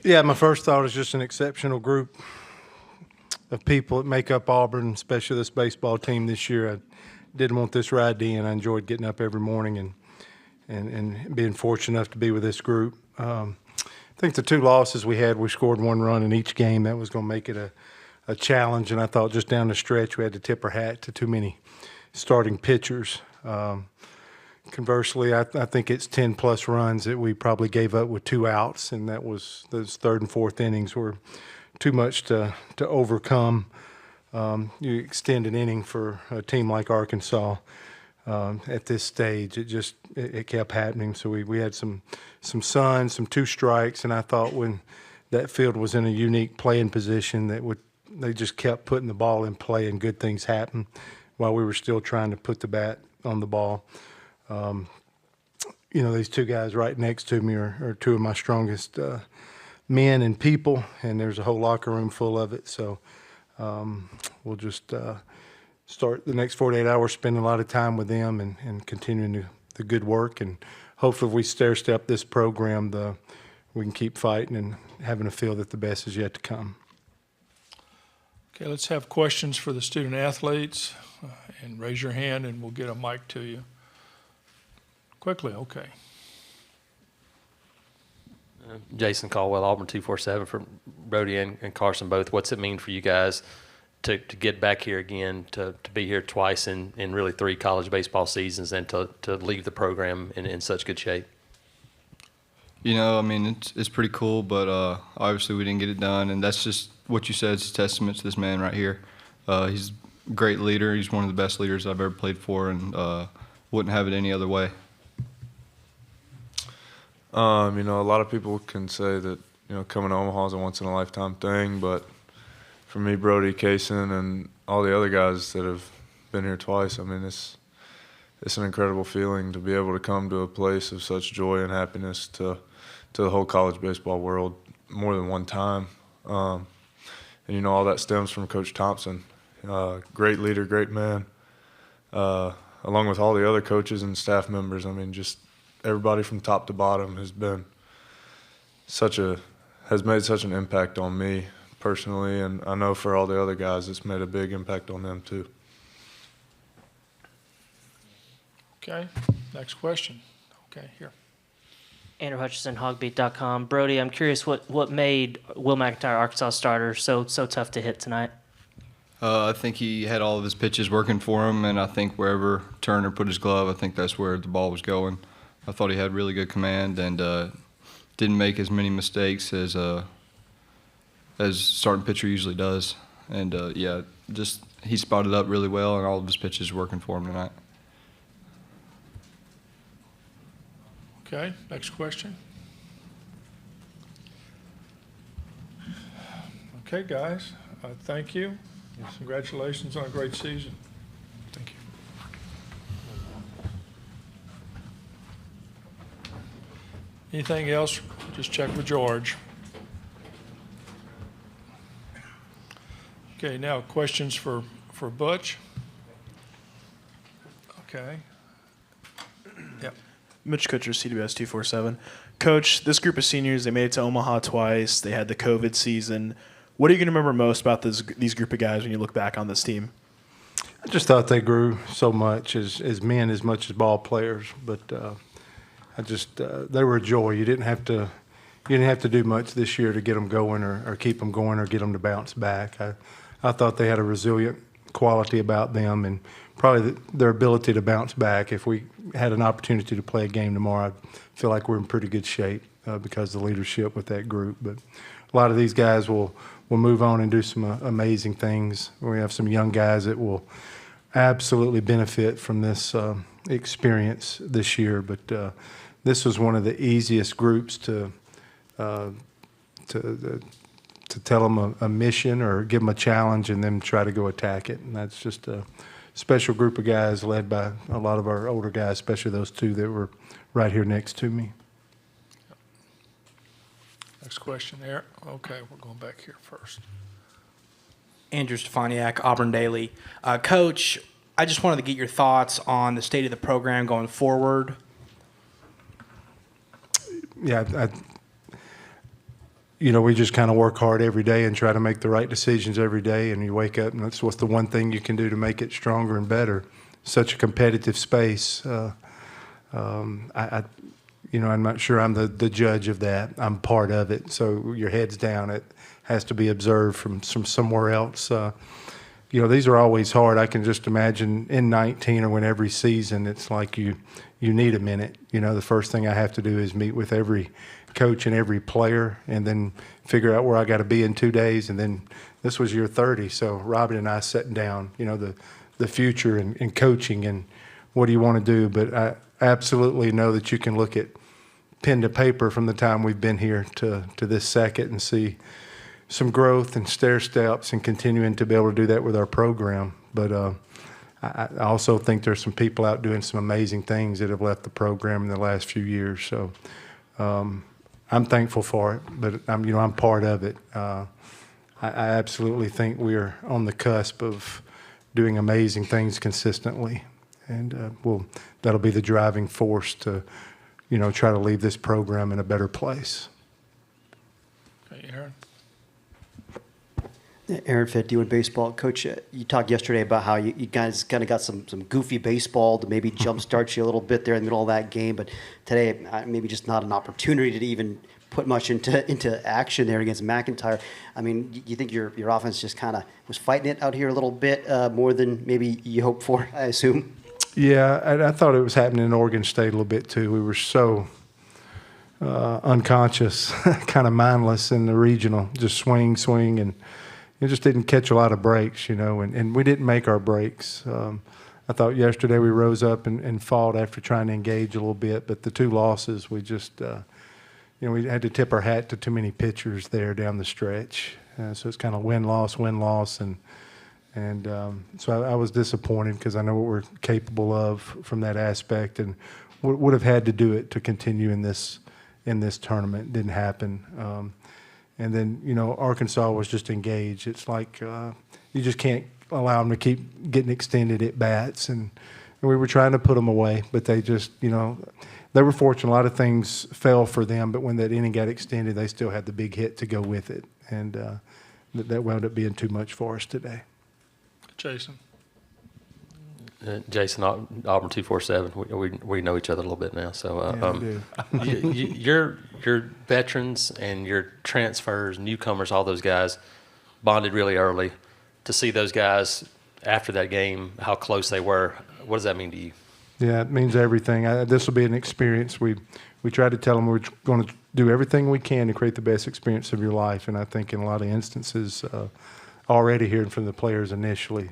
Yeah, my first thought is just an exceptional group of people that make up Auburn, especially this baseball team this year. I didn't want this ride to end. I enjoyed getting up every morning and being fortunate enough to be with this group. I think the two losses we had, we scored one run in each game. That was going to make it a challenge, and I thought just down the stretch we had to tip our hat to too many starting pitchers. Conversely, I think it's 10-plus runs that we probably gave up with 2 outs, and that was those third and fourth innings were too much to overcome. You extend an inning for a team like Arkansas at this stage. It kept happening. So we had some sun, some 2 strikes, and I thought when that field was in a unique playing position they just kept putting the ball in play and good things happened while we were still trying to put the bat on the ball. These 2 guys right next to me are 2 of my strongest men and people, and there's a whole locker room full of it. So we'll just start the next 48 hours spending a lot of time with them and continuing the good work. And hopefully if we stair-step this program, we can keep fighting and having a feel that the best is yet to come. Okay, let's have questions for the student athletes, and raise your hand and we'll get a mic to you. Quickly, okay. Jason Caldwell, Auburn 247, for Brody and Carson both. What's it mean for you guys to get back here again, to be here twice in really 3 college baseball seasons, and to leave the program in such good shape? It's pretty cool, but obviously we didn't get it done, and that's just what you said. It's a testament to this man right here. He's a great leader. He's one of the best leaders I've ever played for, and wouldn't have it any other way. A lot of people can say that, coming to Omaha is a once-in-a-lifetime thing, but for me, Brody, Kaysen, and all the other guys that have been here twice, it's an incredible feeling to be able to come to a place of such joy and happiness to the whole college baseball world more than one time. All that stems from Coach Thompson. Great leader, great man, along with all the other coaches and staff members. Just everybody from top to bottom has made such an impact on me personally, and I know for all the other guys it's made a big impact on them too. Okay, next question. Okay, here. Andrew Hutchison, hogbeat.com. Brody, I'm curious what made Will McIntyre, Arkansas starter, so tough to hit tonight? I think he had all of his pitches working for him, and I think wherever Turner put his glove, I think that's where the ball was going. I thought he had really good command and didn't make as many mistakes as starting pitcher usually does. And, he spotted up really well, and all of his pitches working for him tonight. Okay, next question. Okay, guys, thank you. Congratulations on a great season. Thank you. Anything else? Just check with George. Okay, now questions for Butch. Okay. Yep. Mitch Kutcher, CWS 247. Coach, this group of seniors, they made it to Omaha twice. They had the COVID season. What are you going to remember most about these group of guys when you look back on this team? I just thought they grew so much as men as much as ball players, but they were a joy. You didn't have to do much this year to get them going or keep them going or get them to bounce back. I thought they had a resilient quality about them, and probably their ability to bounce back. If we had an opportunity to play a game tomorrow, I feel like we're in pretty good shape because of the leadership with that group. But a lot of these guys will move on and do some amazing things. We have some young guys that will absolutely benefit from this experience this year. But this was one of the easiest groups to tell them a mission or give them a challenge and then try to go attack it. And that's just a special group of guys led by a lot of our older guys, especially those 2 that were right here next to me. Next question there. Okay, we're going back here first. Andrew Stefaniak, Auburn Daily. Coach, I just wanted to get your thoughts on the state of the program going forward. Yeah, we just kind of work hard every day and try to make the right decisions every day. And you wake up, and that's what's the one thing you can do to make it stronger and better. Such a competitive space. I'm not sure I'm the judge of that. I'm part of it. So your head's down. It has to be observed from somewhere else. These are always hard. I can just imagine in 19 or when every season, it's like you need a minute. The first thing I have to do is meet with every coach and every player and then figure out where I got to be in 2 days. And then this was year 30. So Robin and I sitting down, the future and coaching and what do you want to do. But I absolutely know that you can look at pen to paper from the time we've been here to this second and see some growth and stair steps and continuing to be able to do that with our program. But I also think there's some people out doing some amazing things that have left the program in the last few years. So I'm thankful for it, but I'm part of it. I absolutely think we're on the cusp of doing amazing things consistently, and that'll be the driving force to try to leave this program in a better place. Okay, Aaron. Aaron Fitt, doing baseball. Coach, you talked yesterday about how you guys kind of got some goofy baseball to maybe jumpstart you a little bit there in the middle of that game, but today maybe just not an opportunity to even put much into action there against McIntyre. I mean, you think your offense just kind of was fighting it out here a little bit more than maybe you hoped for, I assume? Yeah, I thought it was happening in Oregon State a little bit too. We were so unconscious, kind of mindless in the regional, just swing, and it just didn't catch a lot of breaks, and we didn't make our breaks. I thought yesterday we rose up and fought after trying to engage a little bit, but the two losses, we just, we had to tip our hat to too many pitchers there down the stretch. So it's kind of win-loss, and so I was disappointed because I know what we're capable of from that aspect and would have had to do it to continue in this tournament. It didn't happen. And then, Arkansas was just engaged. It's like you just can't allow them to keep getting extended at bats. And we were trying to put them away, but they just, they were fortunate. A lot of things fell for them, but when that inning got extended, they still had the big hit to go with it. And that wound up being too much for us today. Jason. Jason, Auburn 247. We know each other a little bit now, so your veterans and your transfers, newcomers, all those guys bonded really early. To see those guys after that game, how close they were, what does that mean to you? Yeah, it means everything. This will be an experience. We try to tell them we're going to do everything we can to create the best experience of your life, and I think in a lot of instances, already hearing from the players initially,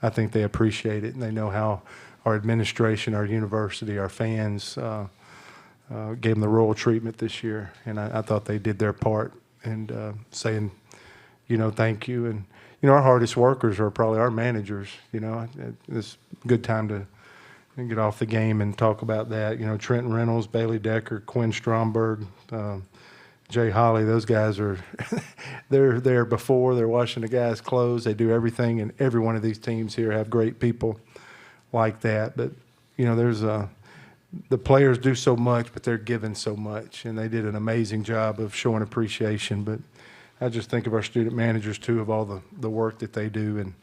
I think they appreciate it, and they know how our administration, our university, our fans gave them the royal treatment this year, and I thought they did their part and saying, thank you. And, our hardest workers are probably our managers. It's a good time to get off the game and talk about that. Trenton Reynolds, Bailey Decker, Quinn Stromberg, Jay Holly, those guys are they're there before, they're washing the guys' clothes, they do everything, and every one of these teams here have great people like that. But there's the players do so much, but they're given so much, and they did an amazing job of showing appreciation. But I just think of our student managers too, of all the work that they do, and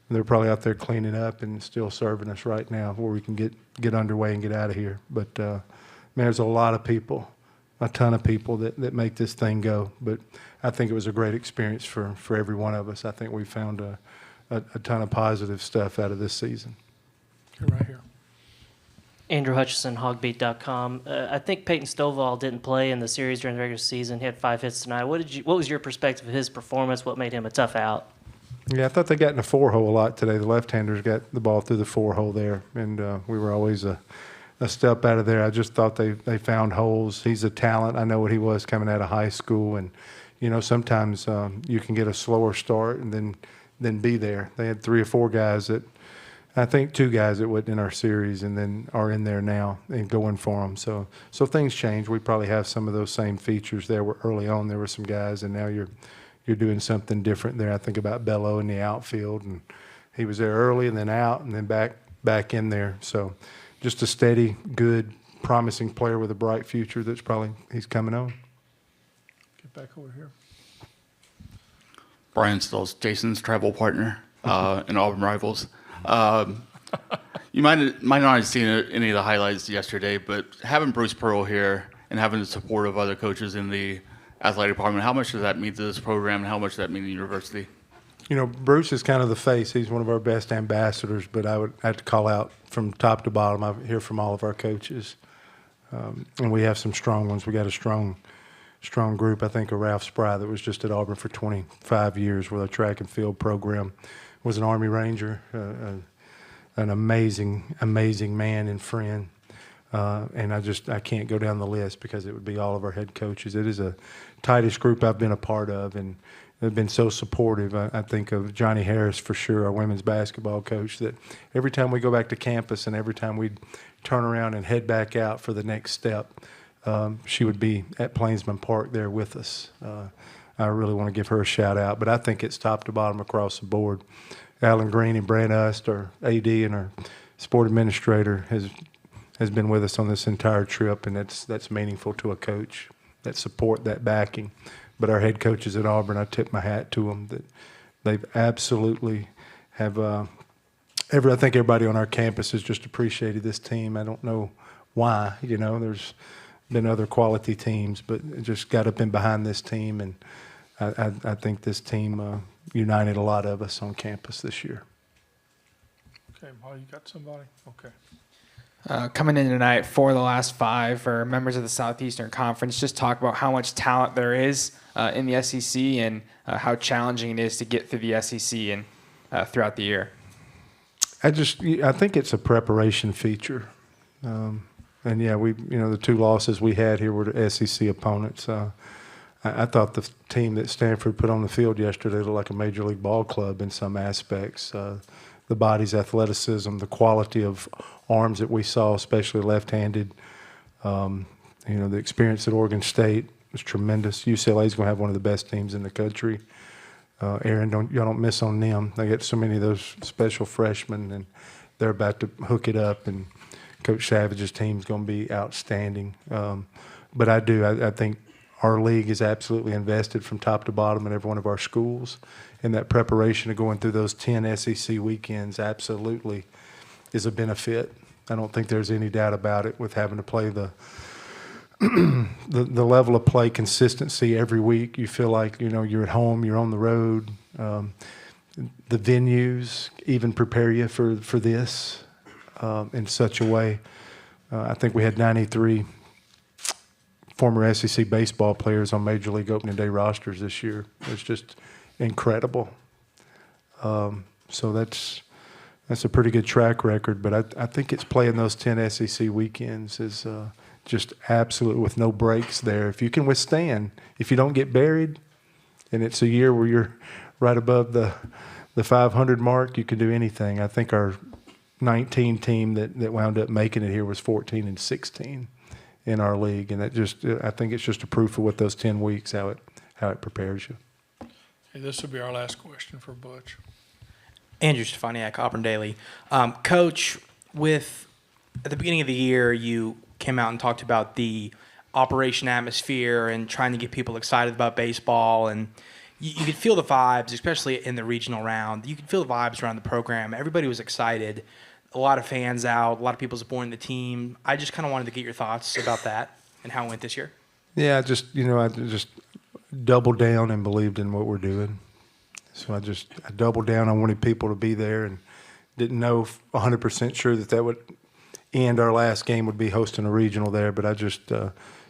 they're probably out there cleaning up and still serving us right now where we can get underway and get out of here. But man, there's a lot of people, a ton of people that make this thing go. But I think it was a great experience for every one of us. I think we found a ton of positive stuff out of this season. You're right here. Andrew Hutchison, hogbeat.com. I think Peyton Stovall didn't play in the series during the regular season. He had 5 hits tonight. What was your perspective of his performance? What made him a tough out? Yeah, I thought they got in the 4-hole a lot today. The left-handers got the ball through the 4-hole there, and we were always a step out of there. I just thought they found holes. He's a talent. I know what he was coming out of high school, and sometimes you can get a slower start and then be there. They had 3 or 4 guys that, I think 2 guys that wasn't in our series and then are in there now and going for them. So things change. We probably have some of those same features there where early on there were some guys, and now you're doing something different there. I think about Bello in the outfield, and he was there early and then out and then back in there. So just a steady, good, promising player with a bright future he's coming on. Get back over here. Brian Stills, Jason's travel partner in Auburn Rivals. You might not have seen any of the highlights yesterday, but having Bruce Pearl here and having the support of other coaches in the athletic department, how much does that mean to this program, and how much does that mean to the university? You know, Bruce is kind of the face. He's one of our best ambassadors, but I would have to call out from top to bottom. I hear from all of our coaches, and we have some strong ones. We got a strong group. I think of Ralph Spry that was just at Auburn for 25 years with our track and field program, was an Army Ranger, an amazing man and friend. And I can't go down the list because it would be all of our head coaches. It is a tightest group I've been a part of, and they've been so supportive. I think of Johnny Harris for sure, our women's basketball coach, that every time we go back to campus and every time we'd turn around and head back out for the next step, she would be at Plainsman Park there with us. I really want to give her a shout out, but I think it's top to bottom across the board. Alan Green and Brant Ust, our AD and our sport administrator, has been with us on this entire trip, and that's meaningful to a coach, that support, that backing. But our head coaches at Auburn, I tip my hat to them that they've absolutely have. I think everybody on our campus has just appreciated this team. I don't know why. You know, there's been other quality teams, but it just got up in behind this team, and I think this team united a lot of us on campus this year. Okay, Paul, you got somebody? Okay. Coming in tonight for the last five for members of the Southeastern Conference, just talk about how much talent there is in the SEC and how challenging it is to get through the SEC and throughout the year. I think it's a preparation feature. And yeah, the two losses we had here were to SEC opponents. I thought the team that Stanford put on the field yesterday looked like a major league ball club in some aspects. The body's athleticism, the quality of arms that we saw, especially left-handed. The experience at Oregon State was tremendous. UCLA's going to have one of the best teams in the country. Aaron, y'all don't miss on them. They get so many of those special freshmen, and they're about to hook it up. And Coach Savage's team's going to be outstanding. But I think our league is absolutely invested from top to bottom in every one of our schools. And that preparation of going through those 10 SEC weekends absolutely is a benefit. I don't think there's any doubt about it with having to play the level of play consistency every week. You feel like, you're at home, you're on the road. The venues even prepare you for this in such a way. I think we had 93 former SEC baseball players on Major League Opening Day rosters this year. It's just incredible. So that's a pretty good track record. But I think it's playing those 10 SEC weekends is just absolute with no breaks there. If you can withstand, if you don't get buried, and it's a year where you're right above the 500 mark, you can do anything. I think our 19 team that wound up making it here was 14-16 in our league, and I think it's just a proof of what those 10 weeks how it prepares you. Okay, this will be our last question for Butch. Andrew Stefaniak, Auburn Daily. Coach, at the beginning of the year, you came out and talked about the operation atmosphere and trying to get people excited about baseball, and you could feel the vibes, especially in the regional round. You could feel the vibes around the program. Everybody was excited. A lot of fans out. A lot of people supporting the team. I just kind of wanted to get your thoughts about that and how it went this year. Yeah, I just doubled down and believed in what we're doing. So I doubled down. I wanted people to be there, and didn't know 100% sure that would end. Our last game would be hosting a regional there, but I just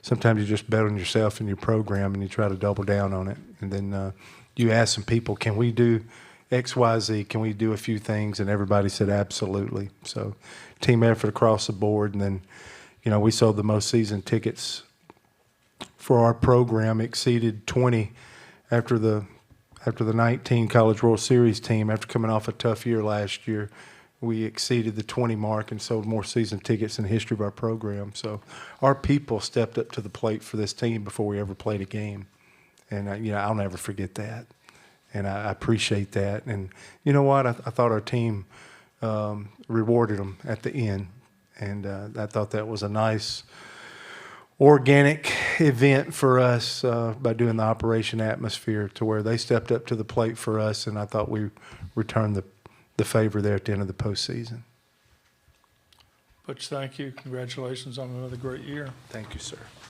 sometimes you just bet on yourself and your program, and you try to double down on it. And then you ask some people, can we do X, Y, Z? Can we do a few things? And everybody said absolutely. So team effort across the board. And then, we sold the most season tickets for our program, exceeded 20 after the 19 College World Series team. After coming off a tough year last year, we exceeded the 20 mark and sold more season tickets in the history of our program. So our people stepped up to the plate for this team before we ever played a game. And, I'll never forget that. And I appreciate that. And you know what? I thought our team rewarded them at the end. And I thought that was a nice organic event for us by doing the Operation Atmosphere, to where they stepped up to the plate for us, and I thought we returned the favor there at the end of the postseason. Butch, thank you. Congratulations on another great year. Thank you, sir.